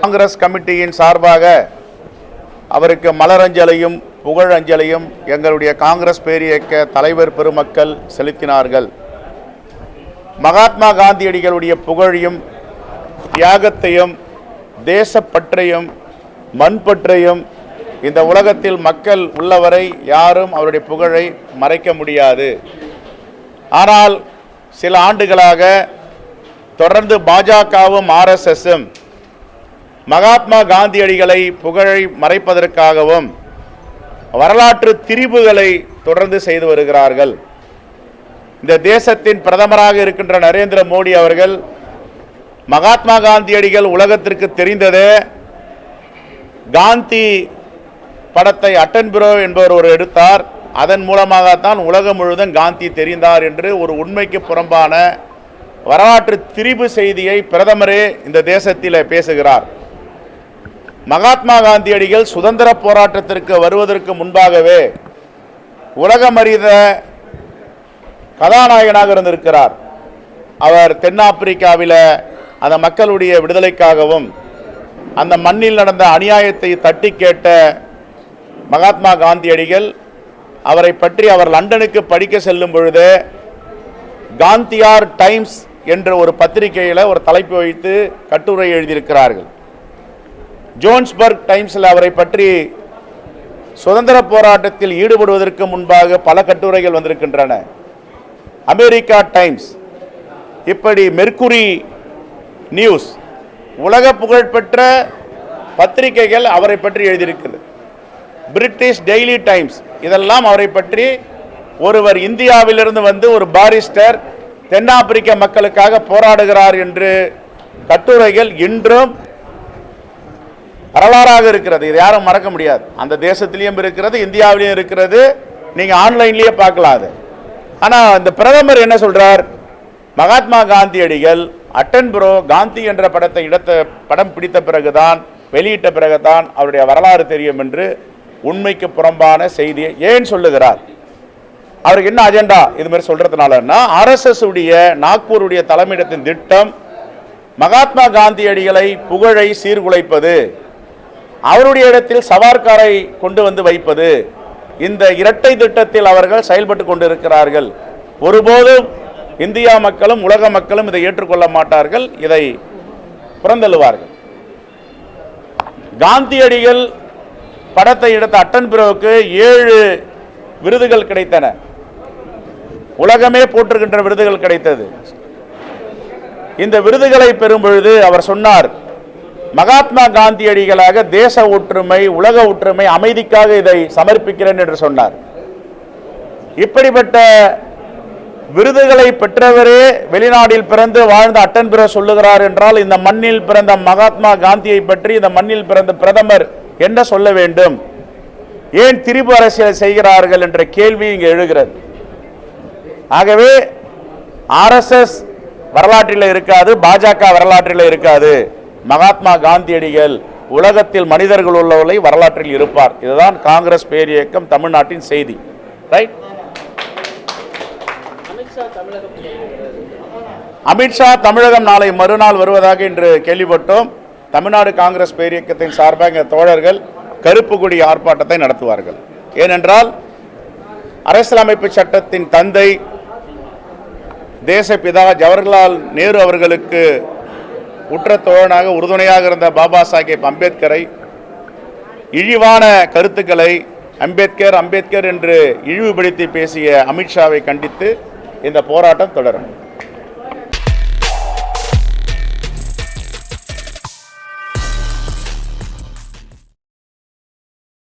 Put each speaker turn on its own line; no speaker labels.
காங்கிரஸ் கமிட்டியின் சார்பாக அவருக்கு மலரஞ்சலியும் புகழஞ்சலியும் எங்களுடைய காங்கிரஸ் பேரியக்க தலைவர் பெருமக்கள் செலுத்தினார்கள். மகாத்மா காந்தியடிகளுடைய புகழையும் தியாகத்தையும் தேசப்பற்றையும் மண்பற்றையும் இந்த உலகத்தில் மக்கள் உள்ளவரை யாரும் அவருடைய புகழை மறைக்க முடியாது. ஆனால் சில ஆண்டுகளாக தொடர்ந்து பாஜகவும் ஆர்எஸ்எஸும் மகாத்மா காந்தியடிகளை புகழை மறைப்பதற்காகவும் வரலாற்று திரிபுகளை தொடர்ந்து செய்து வருகிறார்கள். இந்த தேசத்தின் பிரதமராக இருக்கின்ற நரேந்திர மோடி அவர்கள் மகாத்மா காந்தியடிகள் உலகத்திற்கு தெரிந்ததே காந்தி படத்தை அட்டன்புரோ என்பவர் ஒரு எடுத்தார், அதன் மூலமாகத்தான் உலகம் முழுவதும் காந்தி தெரிந்தார் என்று ஒரு உண்மைக்கு புறம்பான வரலாற்று திரிபு செய்தியை பிரதமரே இந்த தேசத்தில் பேசுகிறார். மகாத்மா காந்தியடிகள் சுதந்திர போராட்டத்திற்கு வருவதற்கு முன்பாகவே உலகம் அறிந்த கதாநாயகனாக இருந்திருக்கிறார். அவர் தென்னாப்பிரிக்காவில் அந்த மக்களுடைய விடுதலைக்காகவும் அந்த மண்ணில் நடந்த அநியாயத்தை தட்டி கேட்ட மகாத்மா காந்தியடிகள் அவரை பற்றி அவர் லண்டனுக்கு படிக்க செல்லும் பொழுது காந்தியார் டைம்ஸ் என்ற ஒரு பத்திரிகையில் ஒரு தலைப்பு வைத்து கட்டுரை எழுதியிருக்கிறார்கள். ஜோன்ஸ்பர்க் டைம்ஸில் அவரை பற்றி சுதந்திர போராட்டத்தில் ஈடுபடுவதற்கு முன்பாக பல கட்டுரைகள் வந்திருக்கின்றன. அமெரிக்கா டைம்ஸ், இப்படி மெர்க்குரி நியூஸ், உலக புகழ்பெற்ற பத்திரிகைகள் அவரை பற்றி எழுதியிருக்கிறது. பிரிட்டிஷ் டெய்லி டைம்ஸ், இதெல்லாம் அவரை பற்றி ஒருவர் இந்தியாவிலிருந்து வந்து ஒரு பாரிஸ்டர் தென்னாப்பிரிக்க மக்களுக்காக போராடுகிறார் என்று கட்டுரைகள் இன்றும் வரலாறாக இருக்கிறது. இது யாரும் மறக்க முடியாது. அந்த தேசத்திலையும் இருக்கிறது, இந்தியாவிலையும் இருக்கிறது, நீங்க ஆன்லைன்லயே பார்க்கலாம் அது. ஆனா இந்த பிரதமர் என்ன சொல்றார்? மகாத்மா காந்தியடிகள் அட்டன்புரோ காந்தி என்ற படம் பிடித்த பிறகுதான், வெளியிட்ட பிறகுதான் அவருடைய வரலாறு தெரியும் என்று உண்மைக்கு புறம்பான செய்தியை ஏன் சொல்லுகிறார்? அவருக்கு என்ன அஜெண்டா? இது மாதிரி சொல்றதுனாலன்னா ஆர்எஸ்எஸ் உடைய நாக்பூருடைய தலைமையிடத்தின் திட்டம் மகாத்மா காந்தியடிகளை புகழை சீர்குலைப்பது, அவருடைய இடத்தில் சவார்காரை கொண்டு வந்து வைப்பது. இந்த இரட்டை திட்டத்தில் அவர்கள் செயல்பட்டு கொண்டிருக்கிறார்கள். ஒருபோதும் இந்தியா மக்களும் உலக மக்களும் இதை ஏற்றுக்கொள்ள மாட்டார்கள், இதை புறந்தள்ளுவார்கள். காந்தியடிகள் படத்தை எடுத்த அட்டன்புரோவுக்கு 7 விருதுகள் கிடைத்தன. உலகமே போற்றுகின்ற விருதுகள் கிடைத்தது. இந்த விருதுகளை பெறும் பொழுது அவர் சொன்னார், மகாத்மா காந்தியடிகளாக தேச ஒற்றுமை, உலக ஒற்றுமை, அமைதிக்காக இதை சமர்ப்பிக்கிறேன் என்று சொன்னார். இப்படிப்பட்ட விருதுகளை பெற்றவரே வெளிநாட்டில் பிறந்து வாழ்ந்த அட்டன்புரோ சொல்லுகிறார் என்றால், இந்த மண்ணில் பிறந்த மகாத்மா காந்தியை பற்றி இந்த மண்ணில் பிறந்த பிரதமர் என்ன சொல்ல வேண்டும்? ஏன் திரிபு அரசியல் செய்கிறார்கள் என்ற கேள்வி இங்கு எழுகிறது. ஆகவே ஆர்எஸ்எஸ் வரலாற்றில் இருக்காது, பாஜக வரலாற்றில் இருக்காது. மகாத்மா காந்தியடிகள் உலகத்தில் மனிதர்கள் உள்ளவர்களை வரலாற்றில் இருப்பார். இதுதான் காங்கிரஸ் பேரியக்கம் தமிழ்நாட்டின் செய்தி. ரைட்? அமித்ஷா தமிழகம் நாளை மறுநாள் வருவதாக இன்று கேள்விப்பட்டோம். தமிழ்நாடு காங்கிரஸ் பேரியக்கத்தின் சார்பாக தோழர்கள் கருப்பு கொடி ஆர்ப்பாட்டத்தை நடத்துவார்கள். ஏனென்றால் அரசியலமைப்பு சட்டத்தின் தந்தை தேசப்பிதா ஜவஹர்லால் நேரு அவர்களுக்கு உற்ற தோழனாக உறுதுணையாக இருந்த பாபா சாஹேப் அம்பேத்கரை, இழிவான கருத்துக்களை அம்பேத்கர் அம்பேத்கர் என்று இழிவுபடுத்தி பேசிய அமித்ஷாவை கண்டித்து இந்த போராட்டம் தொடரும்.